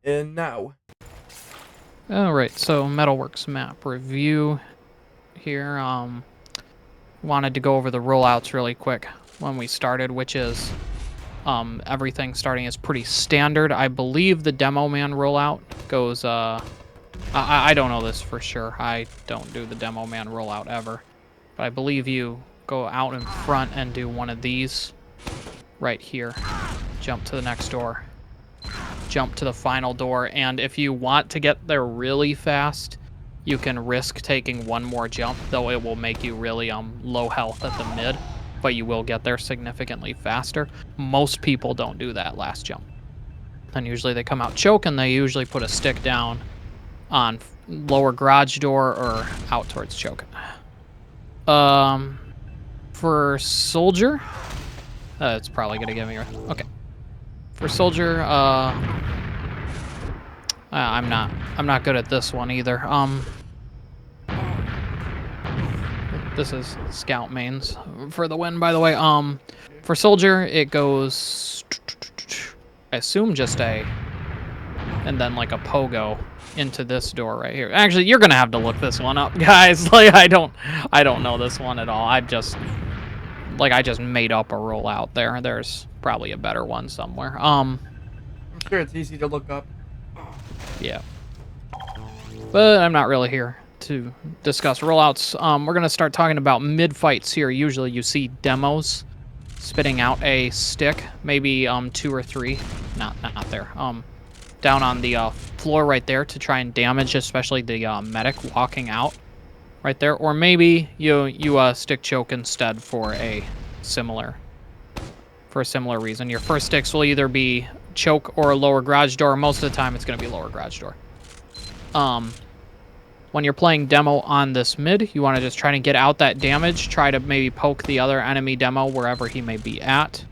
And now. Alright, so Metalworks Map review here. Wanted to go over the rollouts really quick when we started, which is everything starting is pretty standard. I believe the Demo Man rollout goes, I don't know this for sure. I don't do the Demo Man rollout ever. But I believe you go out in front and do one of these right here. Jump to the next door. Jump to the final door, and if you want to get there really fast, you can risk taking one more jump, though it will make you really low health at the mid, but you will get there significantly faster. Most people don't do that last jump. And usually they come out choke, and they usually put a stick down on lower garage door or out towards choke. For soldier, it's probably gonna give me okay. For soldier, I'm not good at this one either. This is scout mains for the win, by the way. For soldier, it goes, I assume just a, and then like a pogo into this door right here. Actually, you're gonna have to look this one up, guys. Like I don't know this one at all. I just made up a rollout there. There's probably a better one somewhere. I'm sure it's easy to look up. Yeah. But I'm not really here to discuss rollouts. We're going to start talking about mid-fights here. Usually you see demos spitting out a stick, maybe 2 or 3. Not there. Down on the floor right there to try and damage, especially the medic walking out right there. Or maybe you stick choke instead for a similar reason. Your first sticks will either be choke or lower garage door. Most of the time it's going to be lower garage door. When you're playing demo on this mid, you want to just try to get out that damage. Try to maybe poke the other enemy demo wherever he may be at.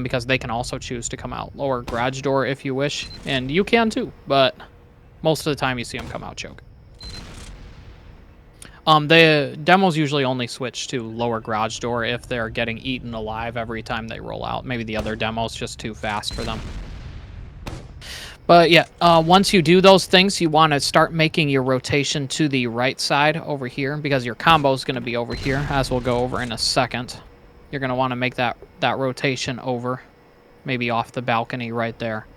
Because they can also choose to come out lower garage door if you wish. And you can too, but most of the time you see them come out choke. The demos usually only switch to lower garage door if they're getting eaten alive every time they roll out. Maybe the other demo's just too fast for them. But yeah, once you do those things, you want to start making your rotation to the right side over here because your combo is going to be over here, as we'll go over in a second. You're going to want to make that rotation over, maybe off the balcony right there,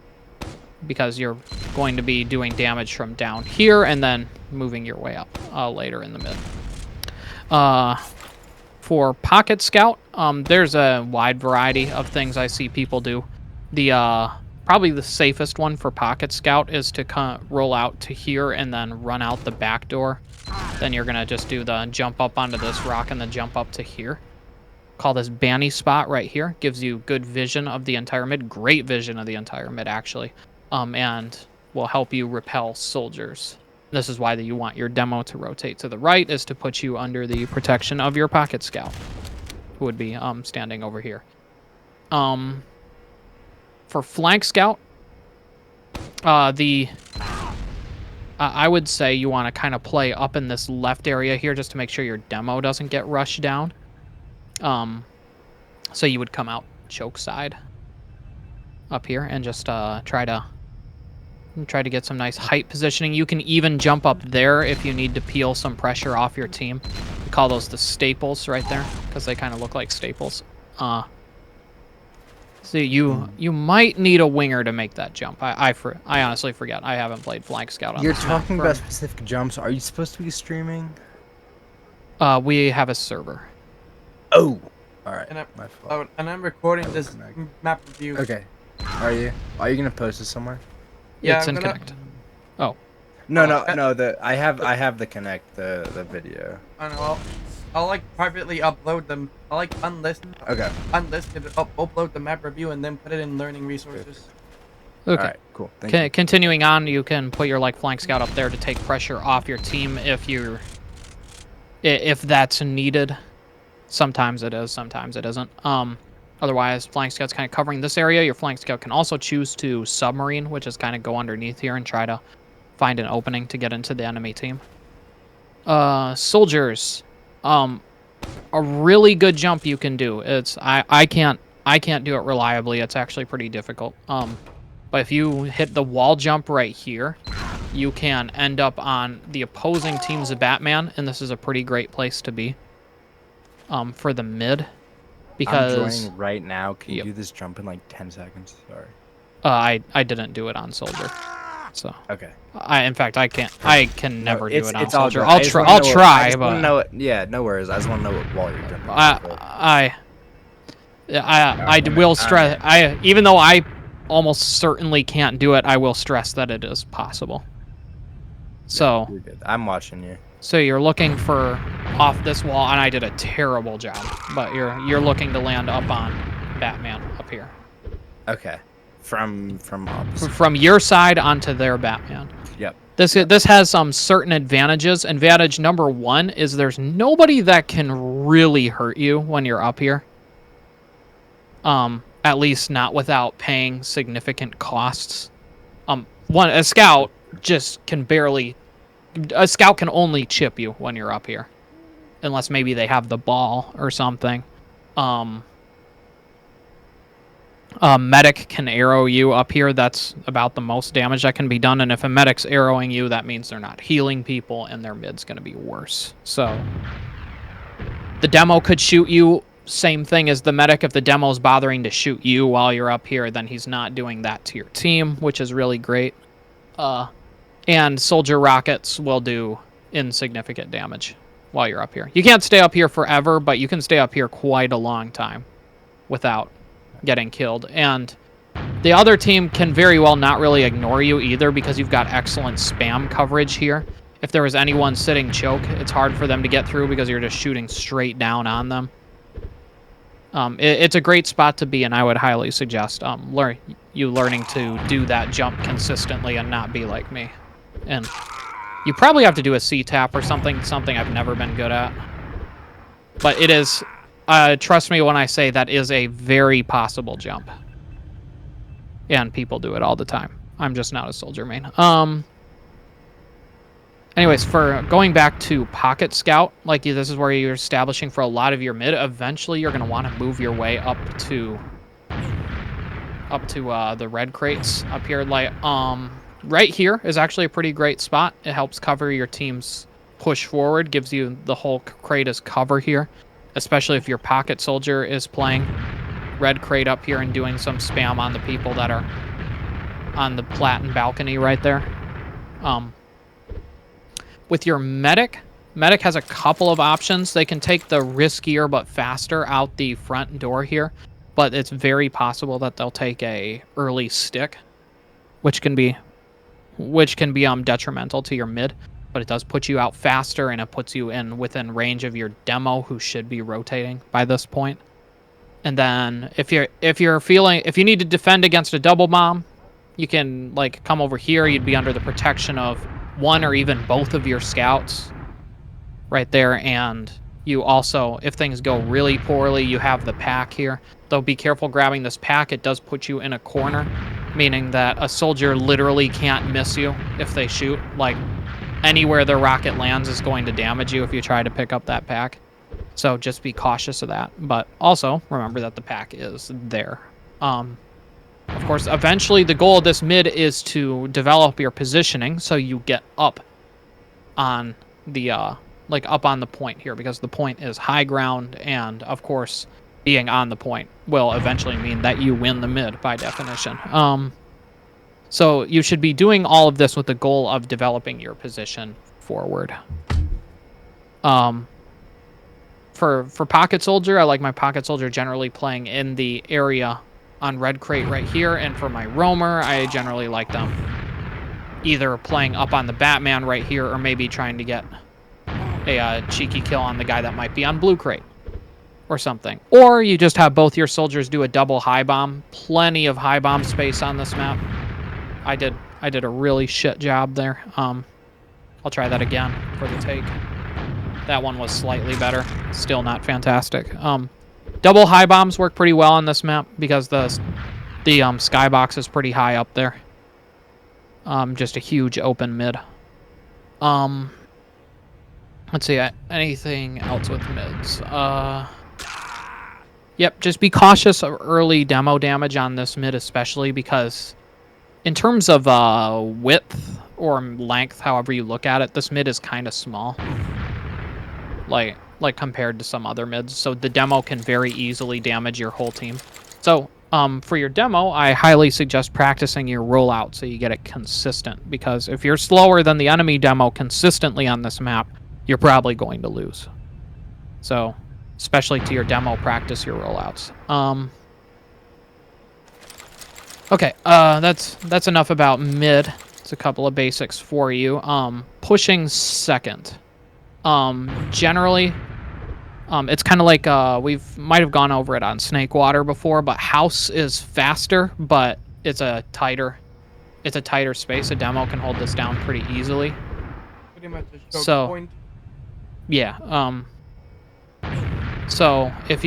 because you're going to be doing damage from down here and then moving your way up later in the mid. For Pocket Scout, there's a wide variety of things I see people do. Probably the safest one for Pocket Scout is to roll out to here and then run out the back door. Then you're going to just do the jump up onto this rock and then jump up to here. Call this Banny spot right here. Gives you good vision of the entire mid. Great vision of the entire mid, actually. And will help you repel soldiers. This is why you want your demo to rotate to the right, is to put you under the protection of your Pocket Scout, who would be standing over here. For Flank Scout, I would say you want to kind of play up in this left area here just to make sure your demo doesn't get rushed down. So you would come out choke side up here and just try to get some nice height positioning. You can even jump up there if you need to peel some pressure off your team. We call those the staples right there because they kind of look like staples. So you might need a winger to make that jump. I honestly forget. I haven't played Flank Scout on You're this talking map. about specific jumps. Are you supposed to be streaming? We have a server. Oh, all right. My fault. And I'm recording this map review. Okay. Are you gonna post it somewhere? Yeah, it's in Connect. Oh. No. I have the Connect the video. I know. I'll like privately upload them. I'll like unlisted upload the map review and then put it in learning resources. Okay. All right, cool. Thank you. Continuing on, you can put your Flank Scout up there to take pressure off your team if that's needed. Sometimes it is, sometimes it isn't. Otherwise, Flank Scout's kind of covering this area. Your Flank Scout can also choose to submarine, which is kind of go underneath here and try to find an opening to get into the enemy team. Soldiers. A really good jump you can do. I can't do it reliably. It's actually pretty difficult. But But if you hit the wall jump right here, you can end up on the opposing team's Batman, and this is a pretty great place to be for the mid. Because I'm joining right now. Can you do this jump in like 10 seconds? Sorry. I didn't do it on Soldier. So okay. In fact, I can't. I can never do it on Soldier. I'll try. But know it. Yeah, no worries. I just want to know what wall you're jumping. I will stress. Even though I almost certainly can't do it, I will stress that it is possible. So you're good. I'm watching you. So you're looking for off this wall, and I did a terrible job. But you're looking to land up on Batman up here. Okay. From opposite. From your side onto their Batman. Yep. This has some certain advantages. Advantage number 1 is there's nobody that can really hurt you when you're up here. At least not without paying significant costs. A scout just can barely. A scout can only chip you when you're up here, unless maybe they have the ball or something. Medic can arrow you up here. That's about the most damage that can be done. And if a medic's arrowing you, that means they're not healing people, and their mid's going to be worse. So the demo could shoot you. Same thing as the medic. If the demo's bothering to shoot you while you're up here, then he's not doing that to your team, which is really great. And soldier rockets will do insignificant damage while you're up here. You can't stay up here forever, but you can stay up here quite a long time without getting killed. And the other team can very well not really ignore you either, because you've got excellent spam coverage here. If there was anyone sitting choke, it's hard for them to get through because you're just shooting straight down on them. It's a great spot to be, and I would highly suggest learning to do that jump consistently and not be like me. And you probably have to do a C-tap or something I've never been good at. But it is, trust me when I say that is a very possible jump. And people do it all the time. I'm just not a soldier main. Anyways, for going back to Pocket Scout, like this is where you're establishing for a lot of your mid. Eventually, you're going to want to move your way up to the red crates up here. Like, right here is actually a pretty great spot. It helps cover your team's push forward, gives you the whole crate as cover here, especially if your Pocket Soldier is playing red crate up here and doing some spam on the people that are on the platen balcony right there. With your medic has a couple of options. They can take the riskier but faster out the front door here, but it's very possible that they'll take a early stick, which can be detrimental to your mid. But it does put you out faster, and it puts you within range of your demo, who should be rotating by this point. And then if you need to defend against a double bomb, you can like come over here. You'd be under the protection of one or even both of your scouts right there. And you also, if things go really poorly, you have the pack here. Though be careful grabbing this pack. It does put you in a corner, meaning that a soldier literally can't miss you if they shoot. Like, anywhere their rocket lands is going to damage you if you try to pick up that pack. So just be cautious of that. But also remember that the pack is there. Of course, eventually the goal of this mid is to develop your positioning so you get up on the up on the point here, because the point is high ground, and of course being on the point will eventually mean that you win the mid by definition. So you should be doing all of this with the goal of developing your position forward. For Pocket Soldier, I like my Pocket Soldier generally playing in the area on red crate right here, and for my roamer, I generally like them either playing up on the Batman right here, or maybe trying to get a cheeky kill on the guy that might be on blue crate or something. Or you just have both your soldiers do a double high bomb. Plenty of high bomb space on this map. I did a really shit job there. I'll try that again for the take. That one was slightly better. Still not fantastic. Double high bombs work pretty well on this map because the skybox is pretty high up there. Just a huge open mid. Let's see, anything else with mids? Yep, just be cautious of early demo damage on this mid, especially because In terms of width or length, however you look at it, this mid is kind of small. Like compared to some other mids. So the demo can very easily damage your whole team. So for your demo, I highly suggest practicing your rollout so you get it consistent. Because if you're slower than the enemy demo consistently on this map, you're probably going to lose. So, especially to your demo, practice your rollouts. Okay, that's enough about mid. It's a couple of basics for you. Pushing second. Generally, it's kind of like might have gone over it on Snake Water before, but house is faster, but it's a tighter space. A demo can hold this down pretty easily. Pretty much a choke So, point. yeah. So if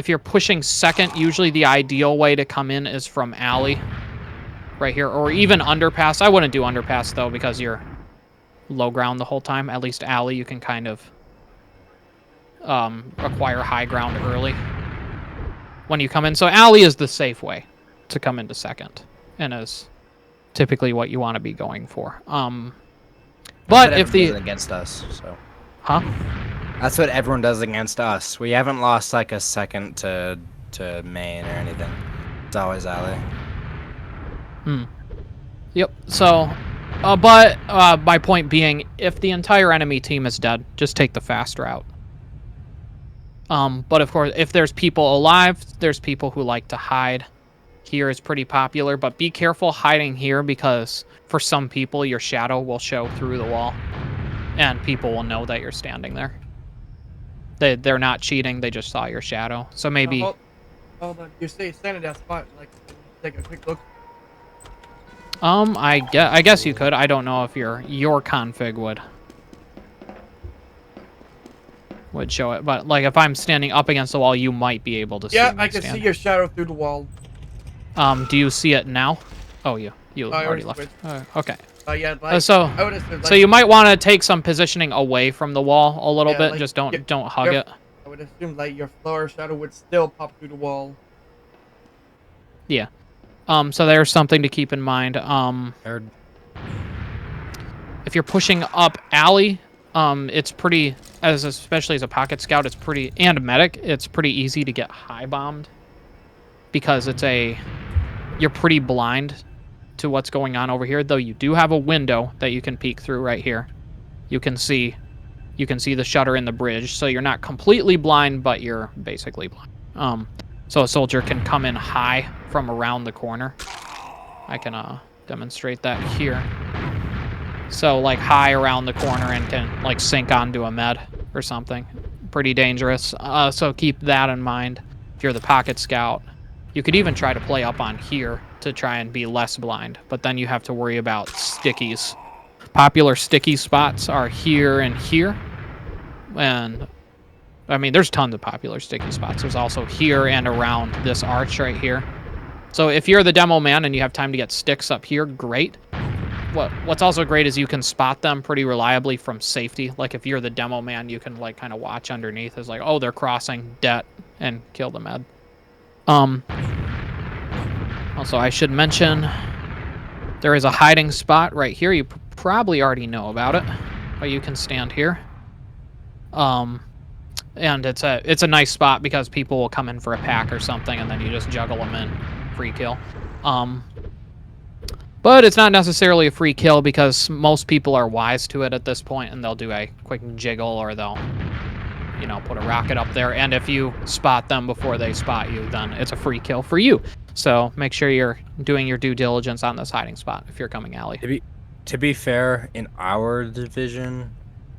you're pushing second, usually the ideal way to come in is from alley, right here, or even underpass. I wouldn't do underpass though because you're low ground the whole time. At least alley, you can kind of acquire high ground early when you come in. So alley is the safe way to come into second, and is typically what you want to be going for. But if the against us, so that's what everyone does against us. We haven't lost like a second to main or anything. It's always alley. Yep. So, but my point being, if the entire enemy team is dead, just take the fast route. But of course, if there's people alive, there's people who like to hide. Here is pretty popular, but be careful hiding here because for some people, your shadow will show through the wall, and people will know that you're standing there. They're not cheating; they just saw your shadow. So maybe. Hold on. You say stand at that spot, like take a quick look. I guess you could. I don't know if your config would show it, but like if I'm standing up against the wall, you might be able to see. Yeah, I can see your shadow through the wall. Do you see it now? Oh, you already left. Okay. Yeah. Like, So you might want to take some positioning away from the wall a little bit. Like, just don't hug it. I would assume like your floor shadow would still pop through the wall. Yeah. So there's something to keep in mind. If you're pushing up alley, it's pretty, especially as a pocket scout, and medic, it's pretty easy to get high bombed because you're pretty blind to what's going on over here. Though you do have a window that you can peek through right here. You can see the shutter in the bridge, so you're not completely blind, but you're basically blind. So a soldier can come in high from around the corner. I can demonstrate that here. So like high around the corner and can like sink onto a med or something. Pretty dangerous. So keep that in mind if you're the pocket scout. You could even try to play up on here to try and be less blind, but then you have to worry about stickies. Popular sticky spots are here and here. And I mean, there's tons of popular sticky spots. There's also here and around this arch right here. So if you're the demo man and you have time to get sticks up here, great. What's also great is you can spot them pretty reliably from safety. Like if you're the demo man, you can like kind of watch underneath. It's like, oh, they're crossing det and kill the med. Also, I should mention there is a hiding spot right here. You probably already know about it, but you can stand here. And it's a nice spot because people will come in for a pack or something, and then you just juggle them in, free kill. But it's not necessarily a free kill because most people are wise to it at this point, and they'll do a quick jiggle or they'll, put a rocket up there. And if you spot them before they spot you, then it's a free kill for you. So make sure you're doing your due diligence on this hiding spot if you're coming alley. To be fair, in our division,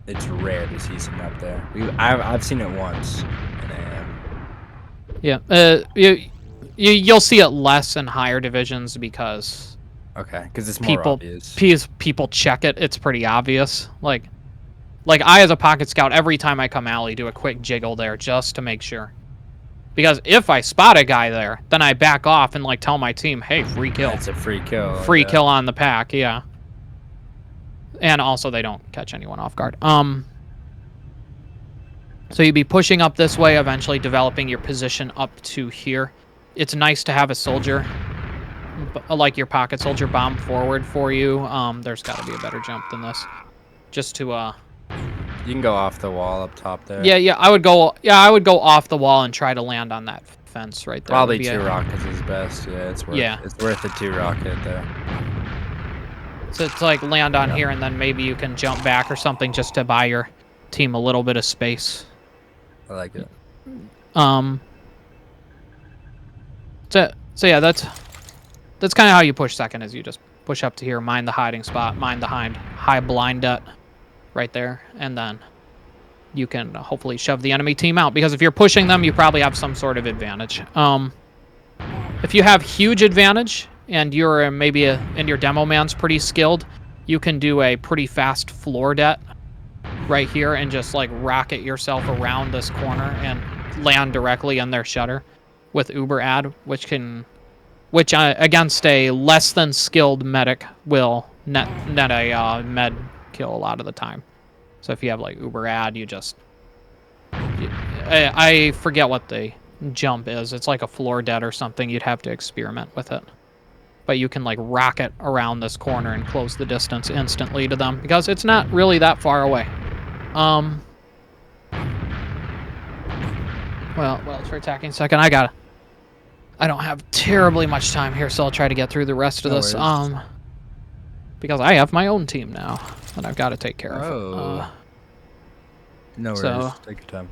it's rare to see someone up there. I've seen it once. Yeah. You'll see it less in higher divisions because. Okay, because it's more obvious. People check it. It's pretty obvious. Like I, as a pocket scout, every time I come alley, do a quick jiggle there just to make sure. Because if I spot a guy there, then I back off and tell my team, hey, free kill. It's a free kill. Free kill on the pack, yeah. And also they don't catch anyone off guard. So you'd be pushing up this way, eventually developing your position up to here. It's nice to have a soldier like your pocket soldier bomb forward for you. There's got to be a better jump than this. Just to You can go off the wall up top there. Yeah, I would go off the wall and try to land on that fence right there. Probably 2 rockets is best. Yeah, it's worth the 2 rocket there. So it's like land on here and then maybe you can jump back or something just to buy your team a little bit of space. I like it. So yeah, that's kind of how you push second, is you just push up to here, mine the hiding spot, mine the high blind det right there, and then you can hopefully shove the enemy team out, because if you're pushing them, you probably have some sort of advantage. If you have huge advantage and you're and your demo man's pretty skilled, you can do a pretty fast floor det right here and just like rocket yourself around this corner and land directly in their shutter with Uber Ad, which against a less than skilled medic will net a med kill a lot of the time. So if you have like Uber Ad, I forget what the jump is. It's like a floor det or something. You'd have to experiment with it. But you can like rocket around this corner and close the distance instantly to them, because it's not really that far away. Well, for attacking second, I don't have terribly much time here, so I'll try to get through the rest of this. Because I have my own team now that I've got to take care of. No worries. Take your time.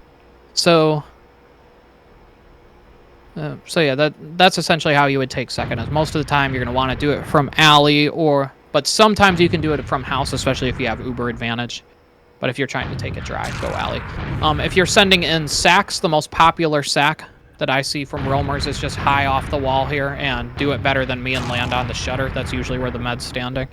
So yeah, that's essentially how you would take second. Is most of the time you're going to want to do it from alley, but sometimes you can do it from house, especially if you have Uber advantage. But if you're trying to take it dry, go alley. If you're sending in sacks, the most popular sack that I see from roamers is just high off the wall here and do it better than me and land on the shutter. That's usually where the med's standing.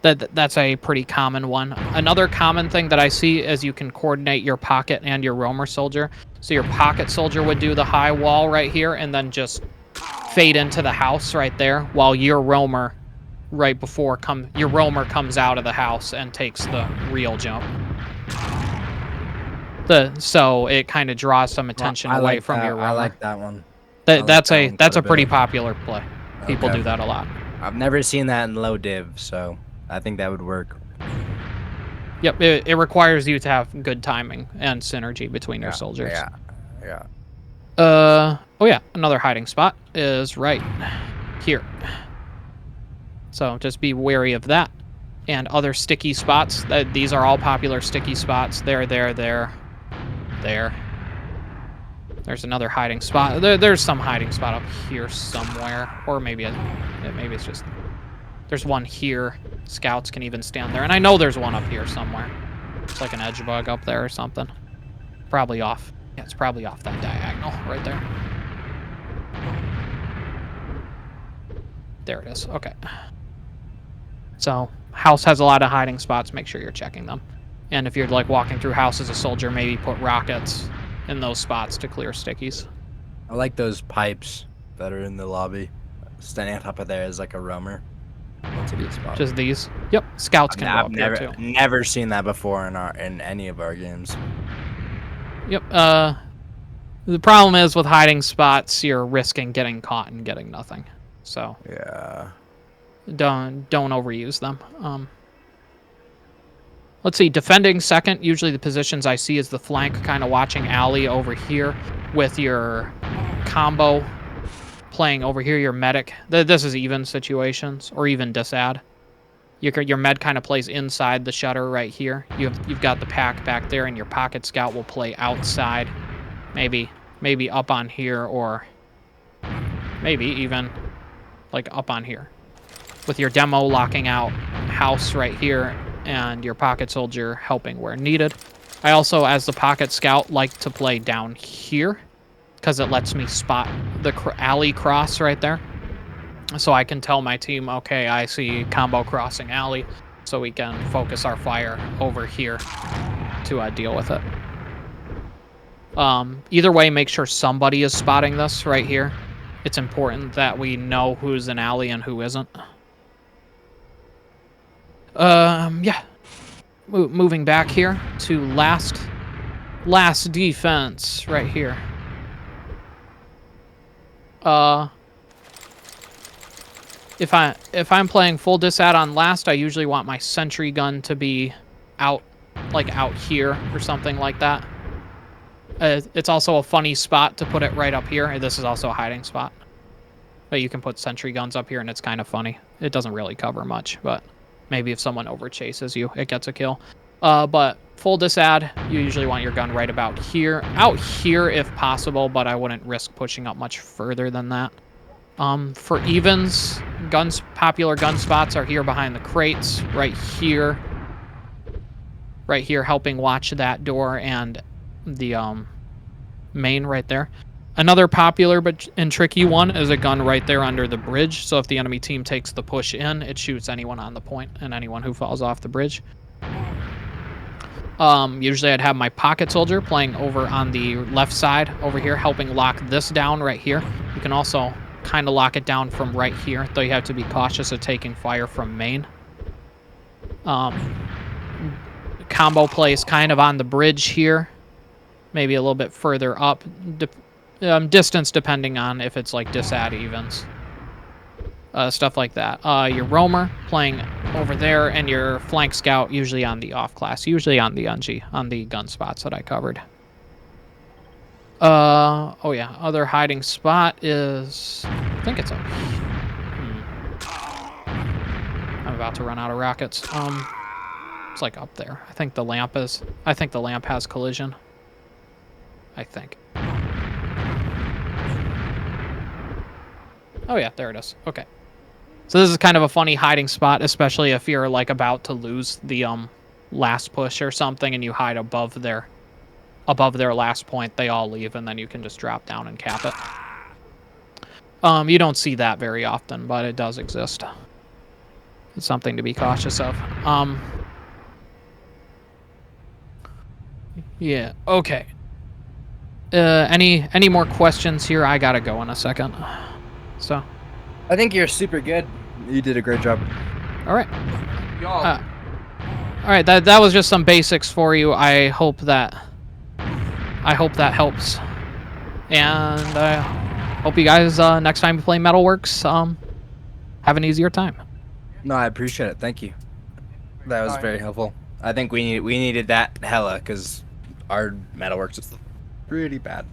That's a pretty common one. Another common thing that I see is you can coordinate your pocket and your roamer soldier. So your pocket soldier would do the high wall right here and then just fade into the house right there, while your roamer comes out of the house and takes the real jump. So it kind of draws some attention away from your roamer. I like that one. That's a pretty popular play. People do that a lot. I've never seen that in low div, so I think that would work. Yep, it requires you to have good timing and synergy between your soldiers. Yeah. Oh yeah, another hiding spot is right here. So just be wary of that. And other sticky spots. These are all popular sticky spots. There. There's another hiding spot. There's some hiding spot up here somewhere, or maybe it's just. There's one here. Scouts can even stand there, and I know there's one up here somewhere. It's like an edge bug up there or something. Probably off. Yeah, it's probably off that diagonal right there. There it is. Okay. So house has a lot of hiding spots. Make sure you're checking them. And if you're like walking through house as a soldier, maybe put rockets in those spots to clear stickies. I like those pipes that are in the lobby. Standing on top of there is like a roamer. That's a good spot. Just these? Yep. Scouts can go up there too. Never seen that before in any of our games. Yep. The problem is with hiding spots, you're risking getting caught and getting nothing. So yeah. Don't overuse them. Let's see, defending second, usually the positions I see is the flank, kind of watching alley over here with your combo playing over here, your medic. This is even situations, or even disad. Your med kind of plays inside the shutter right here. You've got the pack back there, and your pocket scout will play outside. Maybe up on here, or maybe even like up on here. With your demo locking out house right here, and your pocket soldier helping where needed. I also, as the pocket scout, like to play down here because it lets me spot the alley cross right there. So I can tell my team, okay, I see combo crossing alley, so we can focus our fire over here to deal with it. Either way, make sure somebody is spotting this right here. It's important that we know who's in alley and who isn't. Yeah. Moving back here to last defense right here. If I'm playing full disad on last, I usually want my sentry gun to be out, like out here or something like that. It's also a funny spot to put it right up here. This is also a hiding spot. But you can put sentry guns up here, and it's kind of funny. It doesn't really cover much, but maybe if someone overchases you, it gets a kill. But full disad, you usually want your gun right about here. Out here if possible, but I wouldn't risk pushing up much further than that. For evens, popular gun spots are here behind the crates, right here. Right here, helping watch that door and the main right there. Another popular and tricky one is a gun right there under the bridge. So if the enemy team takes the push in, it shoots anyone on the point and anyone who falls off the bridge. Usually I'd have my pocket soldier playing over on the left side over here, helping lock this down right here. You can also kind of lock it down from right here, though you have to be cautious of taking fire from main. Combo plays kind of on the bridge here, maybe a little bit further up, distance depending on if it's like disad evens, stuff like that. Your roamer playing over there, and your flank scout usually on the off class, usually on the UNG, on the gun spots that I covered. Oh yeah, other hiding spot is, I think it's up. I'm about to run out of rockets. It's like up there. I think the lamp has collision. I think. Oh yeah, there it is. Okay. So this is kind of a funny hiding spot, especially if you're like about to lose the last push or something and you hide above their last point. They all leave and then you can just drop down and cap it. You don't see that very often, but it does exist. It's something to be cautious of. Yeah, okay. Any more questions here? I gotta go in a second. So, I think you're super good. You did a great job. all right. Y'all. All right, that was just some basics for you. I hope that helps. And I hope you guys next time you play Metalworks have an easier time. No, I appreciate it. Thank you. That was very helpful. I think we needed that hella because our Metalworks is pretty bad.